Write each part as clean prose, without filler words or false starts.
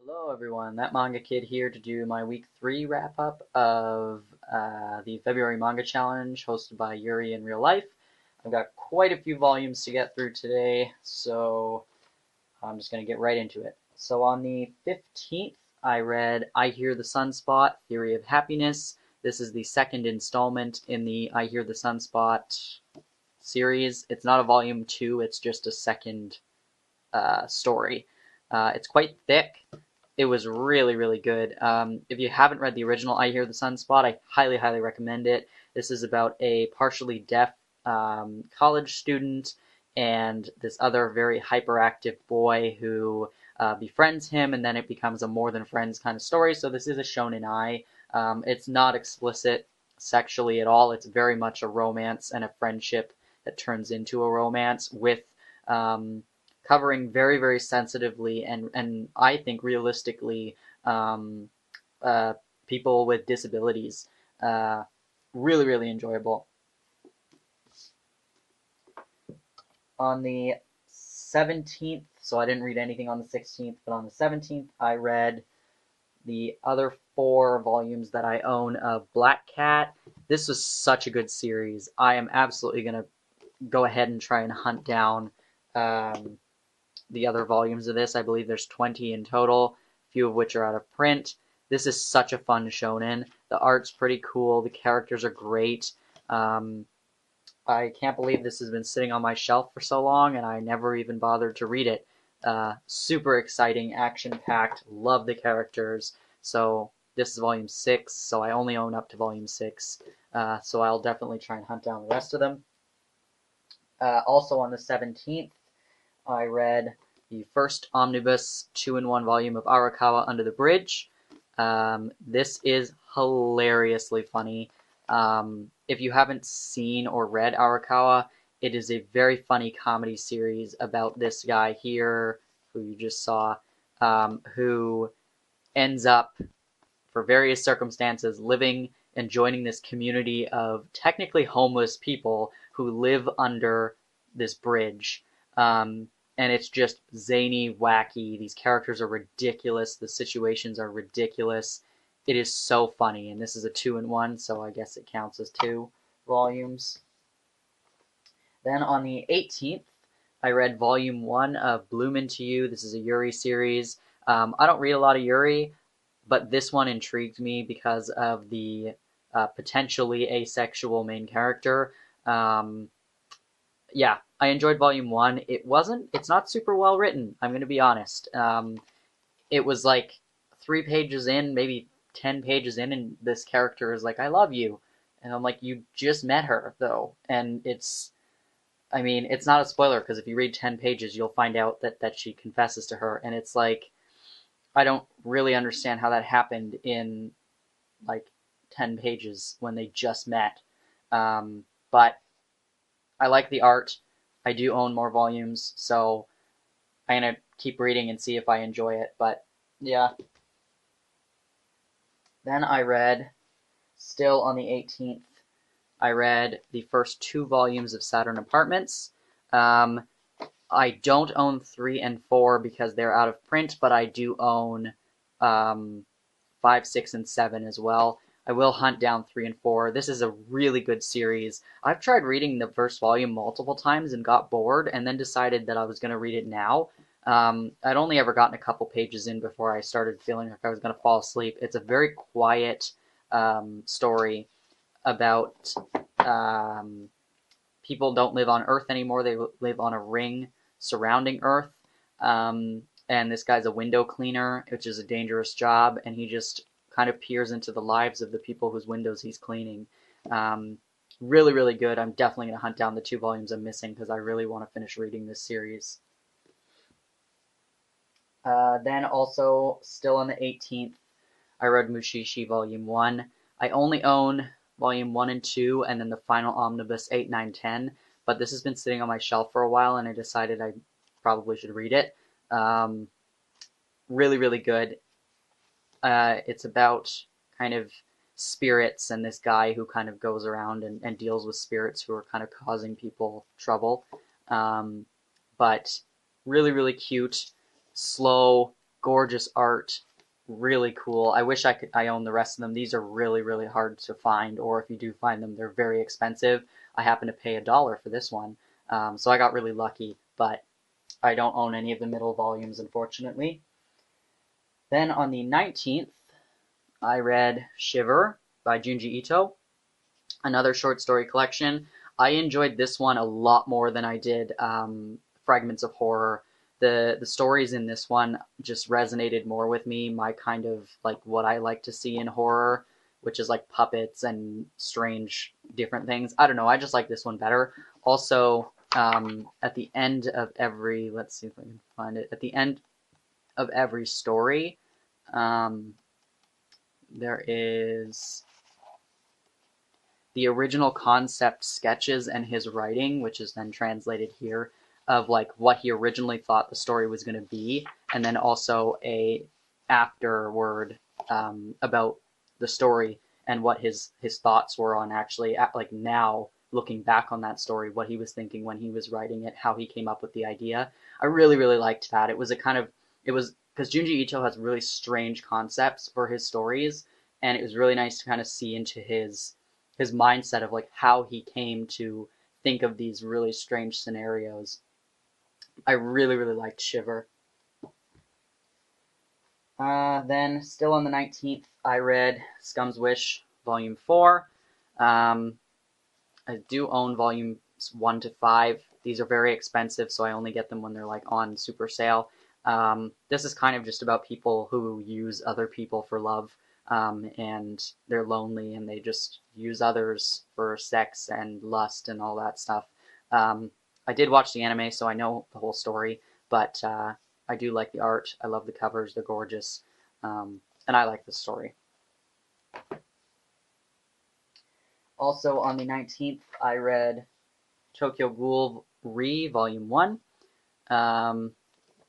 Hello everyone, that Manga Kid here to do my week 3 wrap up of the February Manga Challenge hosted by Yuri in Real Life. I've got quite a few volumes to get through today, so I'm just going to get right into it. So on the 15th, I read I Hear the Sunspot, Theory of Happiness. This is the second installment in the I Hear the Sunspot series. It's not a volume 2, it's just a second story. It's quite thick. It was really, really good. If you haven't read the original I Hear the Sunspot, I highly, highly recommend it. This is about a partially deaf college student and this other very hyperactive boy who befriends him, and then it becomes a more than friends kind of story. So this is a shonen ai. It's not explicit sexually at all. It's very much a romance and a friendship that turns into a romance with covering very, very sensitively and I think realistically um, people with disabilities. Really, really enjoyable. On the 17th, so I didn't read anything on the 16th, but on the 17th, I read the other 4 volumes that I own of Black Cat. This was such a good series. I am absolutely going to go ahead and try and hunt down the other volumes of this. I believe there's 20 in total, a few of which are out of print. This is such a fun shonen. The art's pretty cool. The characters are great. I can't believe this has been sitting on my shelf for so long, and I never even bothered to read it. Super exciting, action-packed. Love the characters. So this is volume 6, so I only own up to volume 6. So I'll definitely try and hunt down the rest of them. Also on the 17th, I read the first omnibus 2-in-1 volume of Arakawa Under the Bridge. This is hilariously funny. If you haven't seen or read Arakawa, it is a very funny comedy series about this guy here, who you just saw, who ends up, for various circumstances, living and joining this community of technically homeless people who live under this bridge. And it's just zany, wacky. These characters are ridiculous. The situations are ridiculous. It is so funny, and this is a 2-in-1, so I guess it counts as 2 volumes. Then on the 18th, I read volume 1 of Bloom Into You. This is a Yuri series. I don't read a lot of Yuri, but this one intrigued me because of the potentially asexual main character. Yeah, I enjoyed volume 1. It's not super well written, I'm going to be honest. It was like 3 pages in, maybe 10 pages in, and this character is like, I love you. And I'm like, you just met her, though. And it's not a spoiler, because if you read 10 pages, you'll find out that she confesses to her. And it's like, I don't really understand how that happened in like 10 pages when they just met. But I like the art. I do own more volumes, so I'm going to keep reading and see if I enjoy it. But yeah. Then I read, still on the 18th, I read the first 2 volumes of Saturn Apartments. I don't own 3 and 4 because they're out of print, but I do own 5, 6, and 7 as well. I will hunt down 3 and 4. This is a really good series. I've tried reading the first volume multiple times and got bored, and then decided that I was going to read it now. I'd only ever gotten a couple pages in before I started feeling like I was going to fall asleep. It's a very quiet story about people don't live on Earth anymore. They live on a ring surrounding Earth. And this guy's a window cleaner, which is a dangerous job, and he just kind of peers into the lives of the people whose windows he's cleaning. Really, really good. I'm definitely going to hunt down the 2 volumes I'm missing because I really want to finish reading this series. Then also, still on the 18th, I read Mushishi Volume 1. I only own Volume 1 and 2, and then the final omnibus 8, 9, 10, but this has been sitting on my shelf for a while, and I decided I probably should read it. Really, really good. It's about kind of spirits and this guy who kind of goes around and deals with spirits who are kind of causing people trouble. But really, really cute, slow, gorgeous art, really cool. I wish I owned the rest of them. These are really, really hard to find, or if you do find them, they're very expensive. I happen to pay $1 for this one, so I got really lucky, but I don't own any of the middle volumes, unfortunately. Then on the 19th, I read Shiver by Junji Ito, another short story collection. I enjoyed this one a lot more than I did Fragments of Horror. The stories in this one just resonated more with me, my kind of like what I like to see in horror, which is like puppets and strange different things. I don't know, I just like this one better. Also, at the end of every, let's see if I can find it, at the end of every story, there is the original concept sketches and his writing, which is then translated here, of like what he originally thought the story was going to be, and then also a afterword about the story and what his thoughts were on actually like now looking back on that story, what he was thinking when he was writing it, how he came up with the idea. I really, really liked that. It was because Junji Ito has really strange concepts for his stories, and it was really nice to kind of see into his mindset of like how he came to think of these really strange scenarios. I really, really liked Shiver. Then, still on the 19th, I read Scum's Wish, Volume 4. I do own Volumes 1 to 5. These are very expensive, so I only get them when they're like on super sale. This is kind of just about people who use other people for love, and they're lonely and they just use others for sex and lust and all that stuff. I did watch the anime, so I know the whole story, but I do like the art. I love the covers. They're gorgeous, and I like the story. Also on the 19th, I read Tokyo Ghoul Re Volume 1.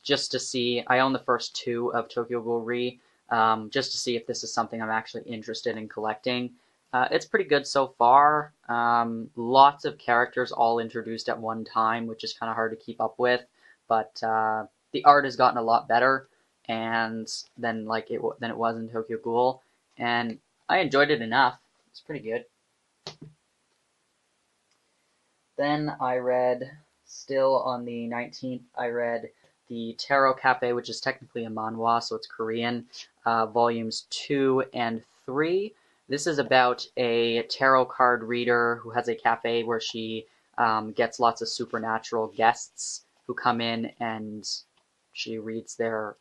Just to see, I own the first 2 of Tokyo Ghoul Re, just to see if this is something I'm actually interested in collecting. It's pretty good so far. Lots of characters all introduced at one time, which is kind of hard to keep up with, but the art has gotten a lot better and than it was in Tokyo Ghoul, and I enjoyed it enough. It's pretty good. Then I read, still on the 19th, I read the Tarot Cafe, which is technically a manhwa, so it's Korean, volumes 2 and 3. This is about a tarot card reader who has a cafe where she gets lots of supernatural guests who come in, and she reads their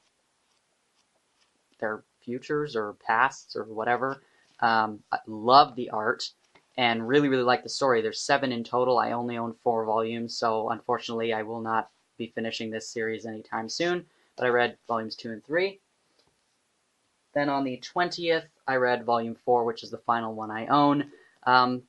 futures or pasts or whatever. I love the art and really, really like the story. There's 7 in total. I only own 4 volumes, so unfortunately I will not be finishing this series anytime soon, but I read volumes 2 and 3. Then on the 20th, I read volume 4, which is the final one I own.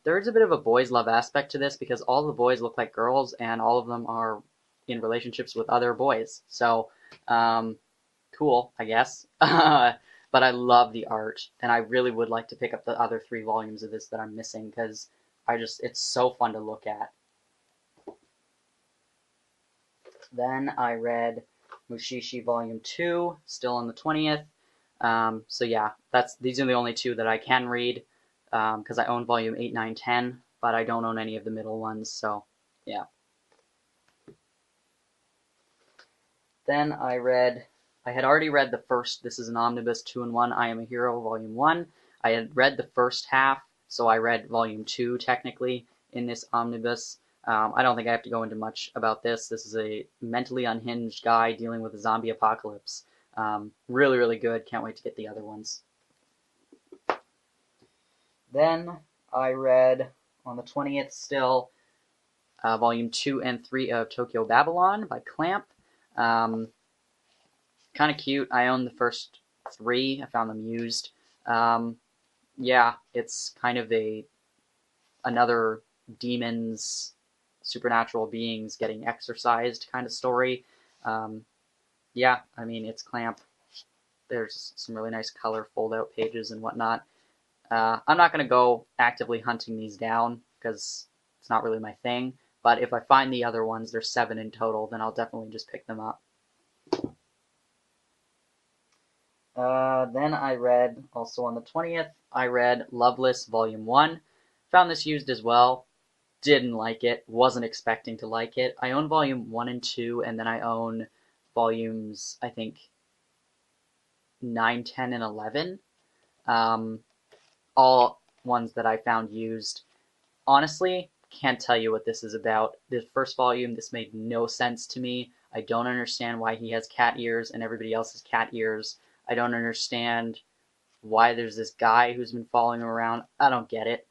There's a bit of a boys' love aspect to this because all the boys look like girls and all of them are in relationships with other boys. So, cool, I guess. But I love the art, and I really would like to pick up the other 3 volumes of this that I'm missing because it's so fun to look at. Then I read Mushishi Volume 2, still on the 20th. So yeah, these are the only 2 that I can read because I own Volume 8, 9, 10, but I don't own any of the middle ones, so yeah. Then I had already read the first, this is an omnibus 2-in-1, I Am a Hero, Volume 1. I had read the first half, so I read Volume 2, technically, in this omnibus. I don't think I have to go into much about this. This is a mentally unhinged guy dealing with a zombie apocalypse. Really, really good. Can't wait to get the other ones. Then I read, on the 20th still, Volume 2 and 3 of Tokyo Babylon by Clamp. Kind of cute. I own the first 3. I found them used. Yeah, it's kind of another demons, supernatural beings getting exorcised kind of story. Yeah, I mean, it's Clamp. There's some really nice color fold-out pages and whatnot. I'm not going to go actively hunting these down because it's not really my thing. But if I find the other ones, there's 7 in total, then I'll definitely just pick them up. Then I read, also on the 20th, I read Loveless Volume 1. Found this used as well. Didn't like it. Wasn't expecting to like it. I own Volume 1 and 2, and then I own Volumes, I think, 9, 10, and 11. All ones that I found used. Honestly, can't tell you what this is about. The first volume, this made no sense to me. I don't understand why he has cat ears and everybody else has cat ears. I don't understand why there's this guy who's been following him around. I don't get it.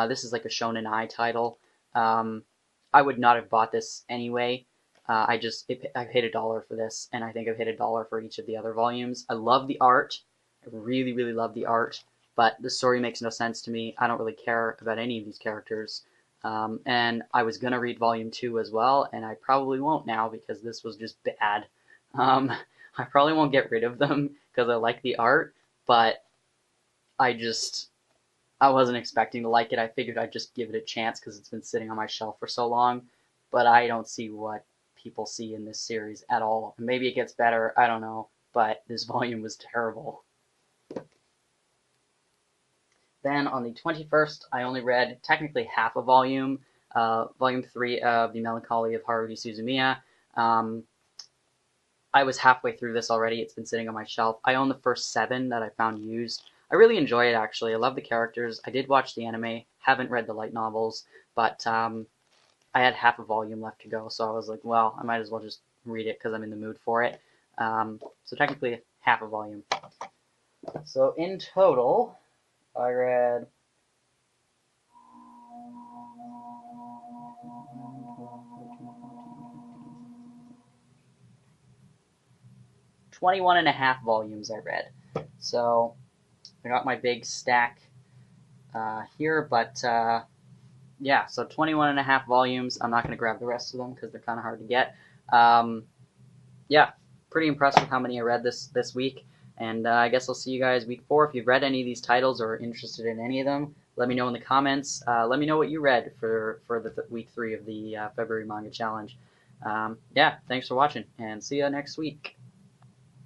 This is like a Shonen Ai title. I would not have bought this anyway. I paid $1 for this, and I think I've paid $1 for each of the other volumes. I love the art. I really, really love the art, but the story makes no sense to me. I don't really care about any of these characters. And I was going to read Volume 2 as well, and I probably won't now because this was just bad. I probably won't get rid of them because I like the art, but I wasn't expecting to like it. I figured I'd just give it a chance because it's been sitting on my shelf for so long, but I don't see what people see in this series at all. Maybe it gets better, I don't know, but this volume was terrible. Then on the 21st, I only read technically half a volume, Volume 3 of The Melancholy of Haruhi Suzumiya. I was halfway through this already. It's been sitting on my shelf. I own the first 7 that I found used. I really enjoy it, actually. I love the characters. I did watch the anime, haven't read the light novels, but I had half a volume left to go, so I was like, well, I might as well just read it because I'm in the mood for it. So technically, half a volume. So in total, I read 21.5 volumes I read. So I got my big stack here, but yeah, so 21.5 volumes. I'm not going to grab the rest of them because they're kind of hard to get. Yeah, pretty impressed with how many I read this week. And I guess I'll see you guys week 4. If you've read any of these titles or are interested in any of them, let me know in the comments. Let me know what you read for the week 3 of the February Manga Challenge. Yeah, thanks for watching, and see you next week.